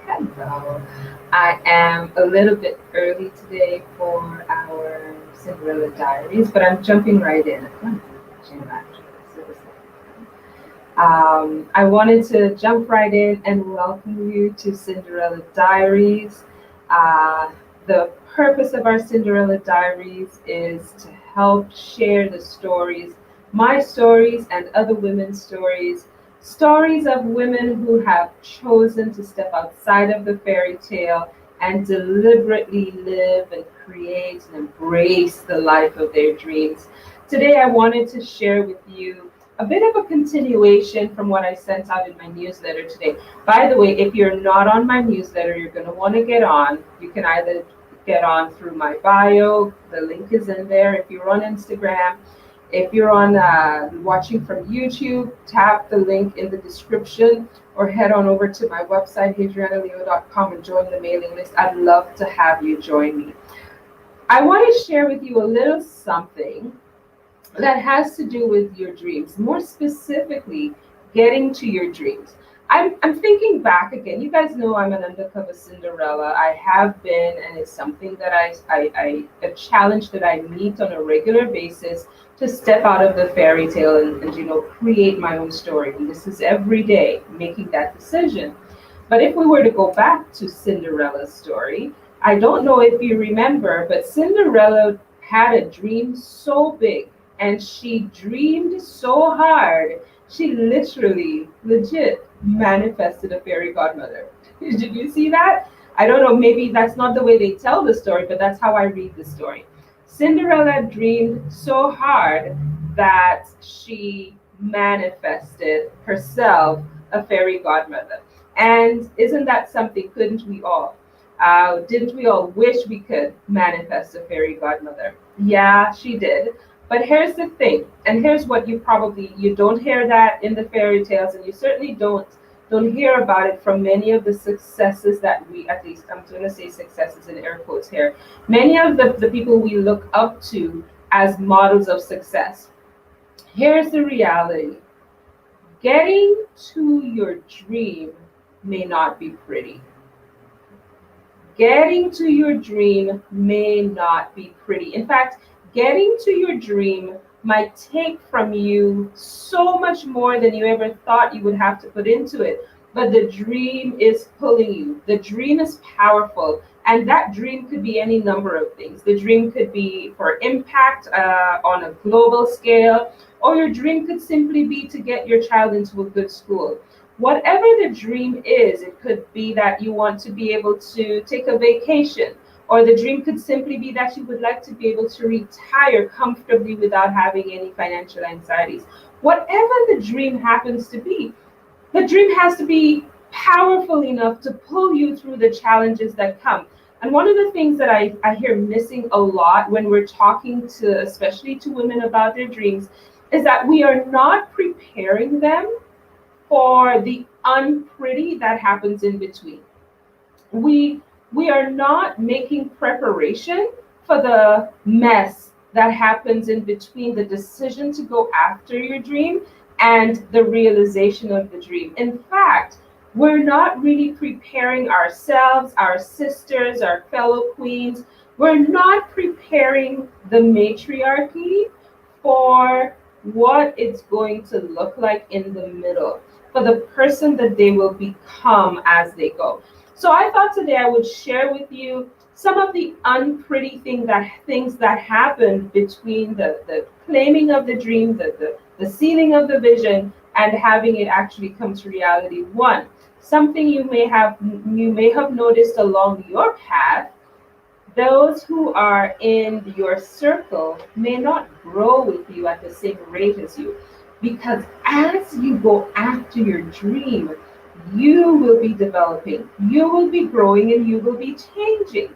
Hello. I am a little bit early today for our Cinderella Diaries, but I'm jumping right in. I'm watching it actually, so it's I wanted to jump right in and welcome you to Cinderella Diaries. Uh, the purpose of our Cinderella Diaries is to help share the stories, my stories and other women's stories, stories of women who have chosen to step outside of the fairy tale and deliberately live and create and embrace the life of their dreams. Today, I wanted to share with you a bit of a continuation from what I sent out in my newsletter today. By the way, if you're not on my newsletter, you're going to want to get on. You can either get on through my bio, the link is in there. If you're on Instagram, if you're on watching from YouTube, tap the link in the description or head on over to my website, hadrianaleo.com, and join the mailing list. I'd love to have you join me. I want to share with you a little something that has to do with your dreams, more specifically, getting to your dreams. I'm thinking back again. You guys know I'm an undercover Cinderella. I have been, and it's something that a challenge that I meet on a regular basis to step out of the fairy tale and create my own story. And this is every day making that decision. But if we were to go back to Cinderella's story, I don't know if you remember, but Cinderella had a dream so big and she dreamed so hard, she literally, legit manifested a fairy godmother. Did you see that? I don't know, maybe that's not the way they tell the story, but that's how I read the story. Cinderella dreamed so hard that she manifested herself a fairy godmother. And isn't that something? Couldn't we all? Didn't we all wish we could manifest a fairy godmother? Yeah, she did. But here's the thing, and here's what you don't hear that in the fairy tales, and you certainly don't hear about it from many of the successes that we, at least I'm going to say successes in air quotes here, many of the people we look up to as models of success. Here's the reality: getting to your dream may not be pretty. Getting to your dream may not be pretty. In fact, getting to your dream might take from you so much more than you ever thought you would have to put into it. But the dream is pulling you. The dream is powerful. And that dream could be any number of things. The dream could be for impact on a global scale, or your dream could simply be to get your child into a good school. Whatever the dream is, it could be that you want to be able to take a vacation, or the dream could simply be that you would like to be able to retire comfortably without having any financial anxieties. Whatever the dream happens to be, the dream has to be powerful enough to pull you through the challenges that come. And one of the things that I hear missing a lot when we're talking to, especially to women about their dreams, is that we are not preparing them for the unpretty that happens in between. We are not making preparation for the mess that happens in between the decision to go after your dream and the realization of the dream. In fact, we're not really preparing ourselves, our sisters, our fellow queens. We're not preparing the matriarchy for what it's going to look like in the middle, for the person that they will become as they go. So I thought today I would share with you some of the unpretty things that happen between the claiming of the dream, the sealing of the vision, and having it actually come to reality. One, something you may have noticed along your path: those who are in your circle may not grow with you at the same rate as you. Because as you go after your dream, you will be developing, you will be growing, and you will be changing.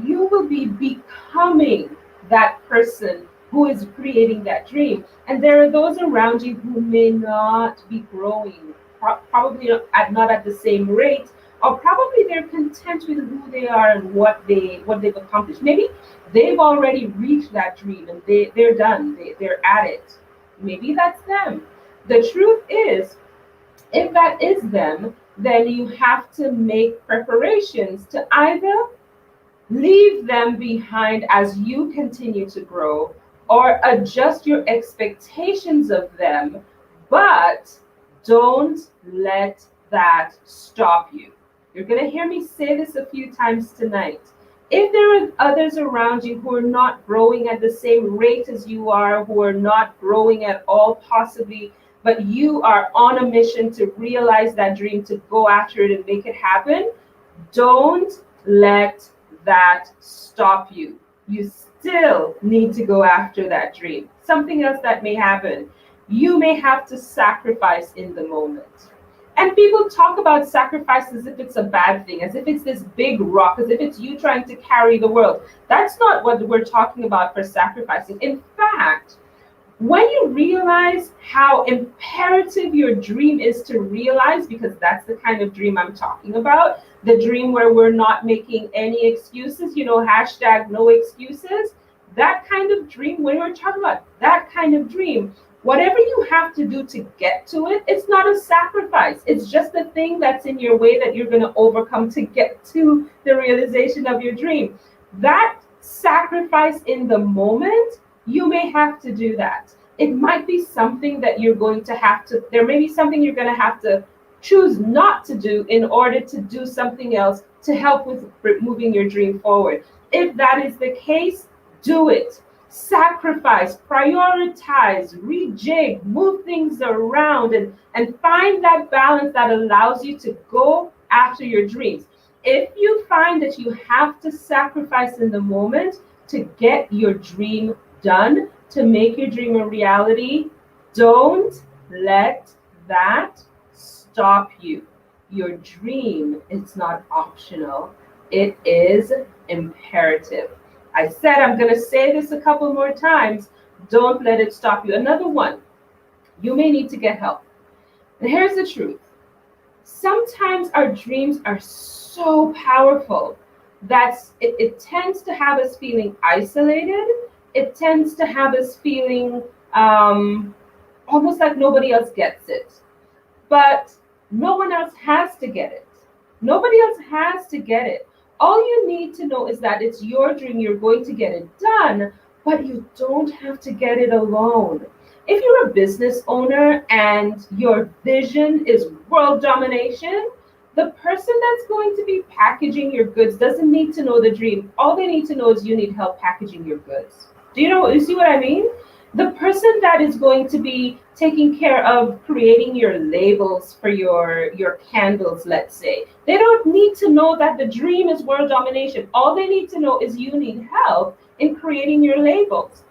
You will be becoming that person who is creating that dream. And there are those around you who may not be growing, probably not at the same rate, or probably they're content with who they are and what they've accomplished. Maybe they've already reached that dream and they're done. They're at it. Maybe that's them. The truth is, if that is them, then you have to make preparations to either leave them behind as you continue to grow or adjust your expectations of them, but don't let that stop you. You're going to hear me say this a few times tonight. If there are others around you who are not growing at the same rate as you are, who are not growing at all, possibly, but you are on a mission to realize that dream, to go after it and make it happen, don't let that stop you. You still need to go after that dream. Something else that may happen, you may have to sacrifice in the moment. And people talk about sacrifice as if it's a bad thing, as if it's this big rock, as if it's you trying to carry the world. That's not what we're talking about for sacrificing. In fact, when you realize how imperative your dream is to realize, because that's the kind of dream I'm talking about, the dream where we're not making any excuses, hashtag no excuses, that kind of dream, when we're talking about that kind of dream, whatever you have to do to get to it, it's not a sacrifice. It's just the thing that's in your way that you're going to overcome to get to the realization of your dream. That sacrifice in the moment, you may have to do that. It might be something that you're going to have to, there may be something you're going to have to choose not to do in order to do something else to help with moving your dream forward. If that is the case, do it. Sacrifice, prioritize, rejig, move things around, and find that balance that allows you to go after your dreams. If you find that you have to sacrifice in the moment to get your dream done, to make your dream a reality, don't let that stop you. Your dream is not optional, it is imperative. I said I'm going to say this a couple more times. Don't let it stop you. Another one, you may need to get help. And here's the truth. Sometimes our dreams are so powerful that it tends to have us feeling isolated. It tends to have us feeling almost like nobody else gets it. But no one else has to get it. Nobody else has to get it. All you need to know is that it's your dream, you're going to get it done, but you don't have to get it alone. If you're a business owner and your vision is world domination, the person that's going to be packaging your goods doesn't need to know the dream. All they need to know is you need help packaging your goods. You see what I mean? The person that is going to be taking care of creating your labels for your candles, let's say, they don't need to know that the dream is world domination. All they need to know is you need help in creating your labels.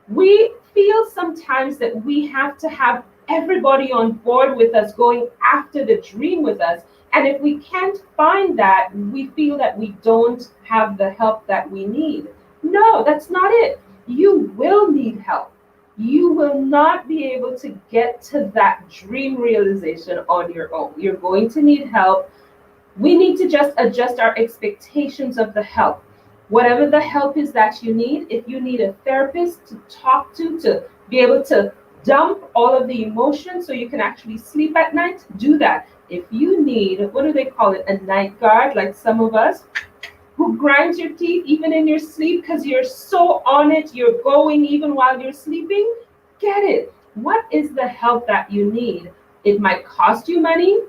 We feel sometimes that we have to have everybody on board with us, going after the dream with us. And if we can't find that, we feel that we don't have the help that we need. No, that's not it. You will need help. You will not be able to get to that dream realization on your own. You're going to need help. We need to just adjust our expectations of the help. Whatever the help is that you need, if you need a therapist to talk to be able to dump all of the emotions so you can actually sleep at night, do that. If you need, what do they call it, a night guard, like some of us, who grinds your teeth even in your sleep because you're so on it, you're going even while you're sleeping, get it. What is the help that you need? It might cost you money,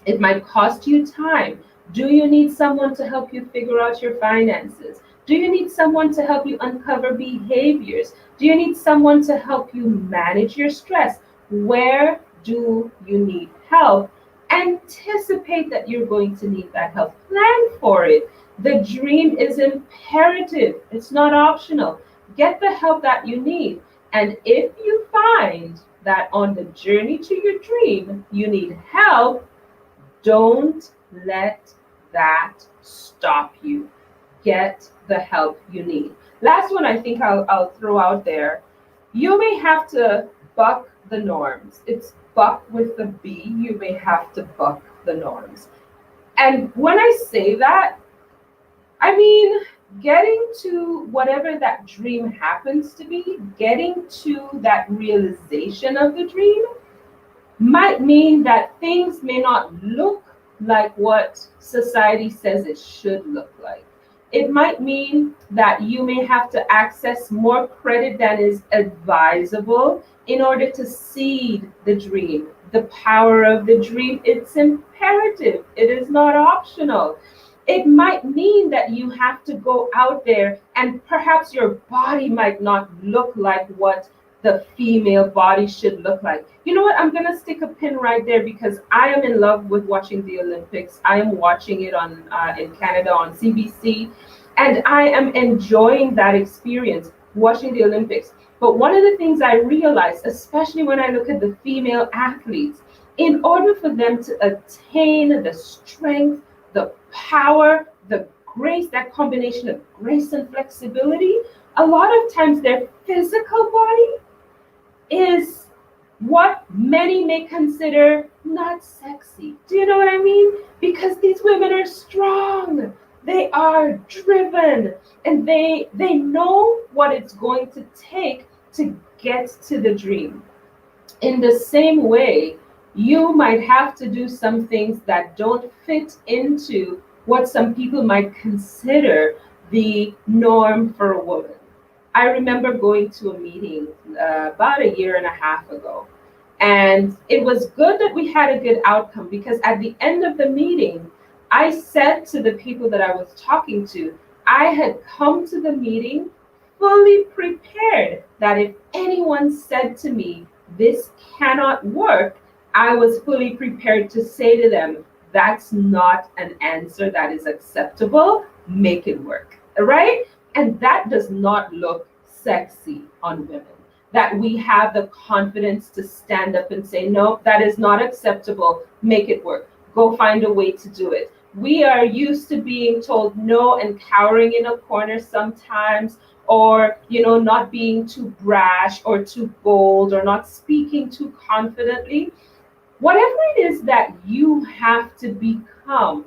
it might cost you time. Do you need someone to help you figure out your finances? Do you need someone to help you uncover behaviors? Do you need someone to help you manage your stress? Where do you need help? Anticipate that you're going to need that help. Plan for it. The dream is imperative, it's not optional. Get the help that you need. And if you find that on the journey to your dream, you need help, don't let that stop you. Get the help you need. Last one I think I'll throw out there. You may have to buck the norms. It's buck with the B. You may have to buck the norms. And when I say that, I mean, getting to whatever that dream happens to be, getting to that realization of the dream might mean that things may not look like what society says it should look like. It might mean that you may have to access more credit than is advisable in order to seed the dream. The power of the dream, it's imperative. It is not optional. It might mean that you have to go out there and perhaps your body might not look like what the female body should look like. You know what? I'm going to stick a pin right there because I am in love with watching the Olympics. I am watching it on in Canada on CBC, and I am enjoying that experience watching the Olympics. But one of the things I realized, especially when I look at the female athletes, in order for them to attain the strength, the power, the grace, that combination of grace and flexibility, a lot of times their physical body is what many may consider not sexy. Do you know what I mean? Because these women are strong. They are driven, and they know what it's going to take to get to the dream. In the same way, you might have to do some things that don't fit into what some people might consider the norm for a woman. I remember going to a meeting about a year and a half ago. And it was good that we had a good outcome because at the end of the meeting, I said to the people that I was talking to, I had come to the meeting fully prepared that if anyone said to me, this cannot work, I was fully prepared to say to them, that's not an answer that is acceptable. Make it work. Right? And that does not look sexy on women. That we have the confidence to stand up and say, no, that is not acceptable. Make it work. Go find a way to do it. We are used to being told no and cowering in a corner sometimes, or not being too brash or too bold or not speaking too confidently. Whatever it is that you have to become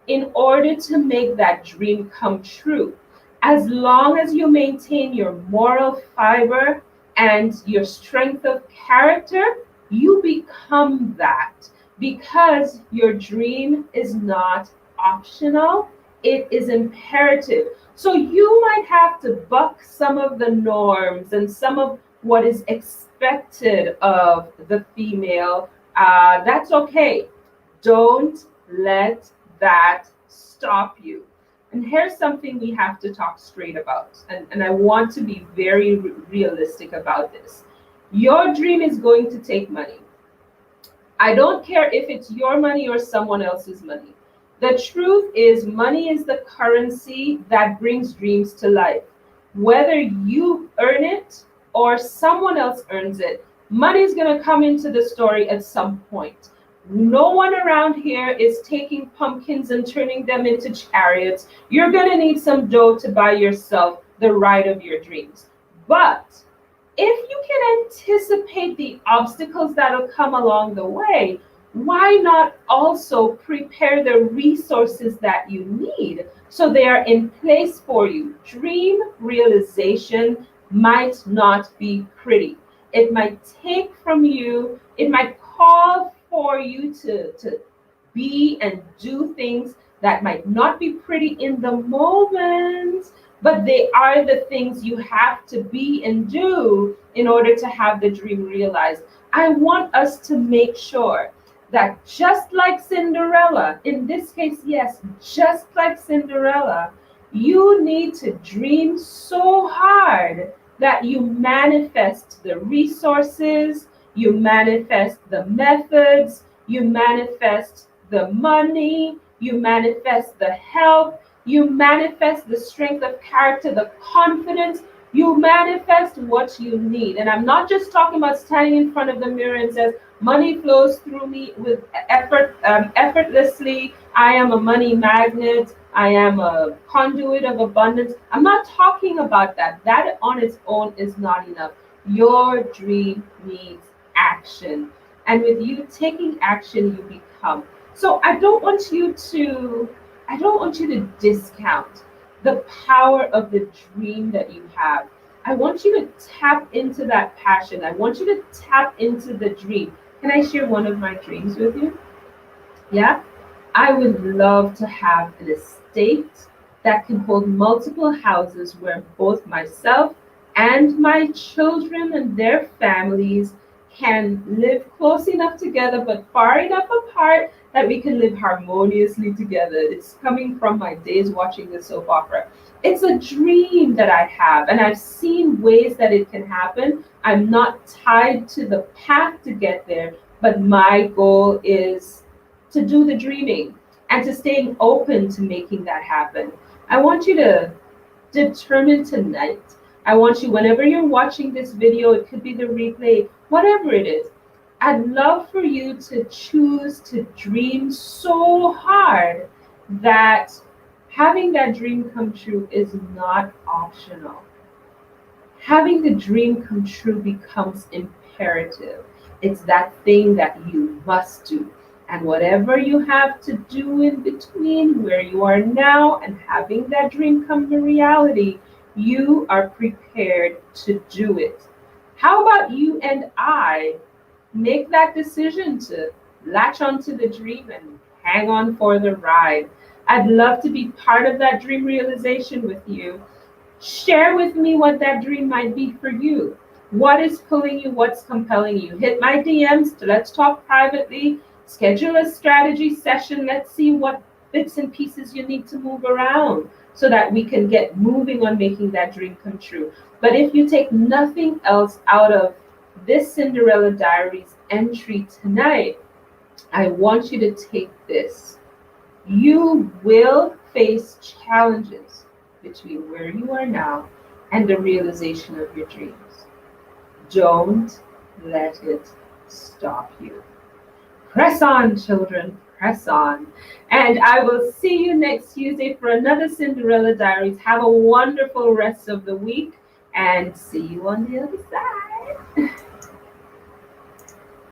in order to make that dream come true, as long as you maintain your moral fiber and your strength of character, you become that because your dream is not optional, it is imperative. So you might have to buck some of the norms and some of what is expected of the female. That's okay. Don't let that stop you. And here's something we have to talk straight about. And I want to be very realistic about this. Your dream is going to take money. I don't care if it's your money or someone else's money. The truth is, money is the currency that brings dreams to life. Whether you earn it or someone else earns it, money is going to come into the story at some point. No one around here is taking pumpkins and turning them into chariots. You're going to need some dough to buy yourself the ride of your dreams. But if you can anticipate the obstacles that'll come along the way, why not also prepare the resources that you need so they are in place for you? Dream realization might not be pretty. It might take from you, it might call for you to be and do things that might not be pretty in the moment, but they are the things you have to be and do in order to have the dream realized. I want us to make sure that just like Cinderella, in this case, yes, just like Cinderella, you need to dream so hard that you manifest the resources, you manifest the methods, you manifest the money, you manifest the health, you manifest the strength of character, the confidence, you manifest what you need. And I'm not just talking about standing in front of the mirror and says, money flows through me with effortlessly. I am a money magnet. I am a conduit of abundance. I'm not talking about that. That on its own is not enough. Your dream needs action. And with you taking action, you become. So I don't want you to discount the power of the dream that you have. I want you to tap into that passion. I want you to tap into the dream. Can I share one of my dreams with you? Yeah. I would love to have an estate that can hold multiple houses where both myself and my children and their families can live close enough together but far enough apart that we can live harmoniously together. It's coming from my days watching the soap opera. It's a dream that I have, and I've seen ways that it can happen. I'm not tied to the path to get there, but my goal is to do the dreaming and to staying open to making that happen. I want you to determine tonight. I want you, whenever you're watching this video, it could be the replay, whatever it is, I'd love for you to choose to dream so hard that having that dream come true is not optional. Having the dream come true becomes imperative. It's that thing that you must do. And whatever you have to do in between where you are now and having that dream come to reality, you are prepared to do it. How about you and I make that decision to latch onto the dream and hang on for the ride? I'd love to be part of that dream realization with you. Share with me what that dream might be for you. What is pulling you? What's compelling you? Hit my DMs. Let's talk privately. Schedule a strategy session. Let's see what bits and pieces you need to move around so that we can get moving on making that dream come true. But if you take nothing else out of this Cinderella Diaries entry tonight, I want you to take this. You will face challenges between where you are now and the realization of your dreams. Don't let it stop you. Press on, children, press on. And I will see you next Tuesday for another Cinderella Diaries. Have a wonderful rest of the week and see you on the other side.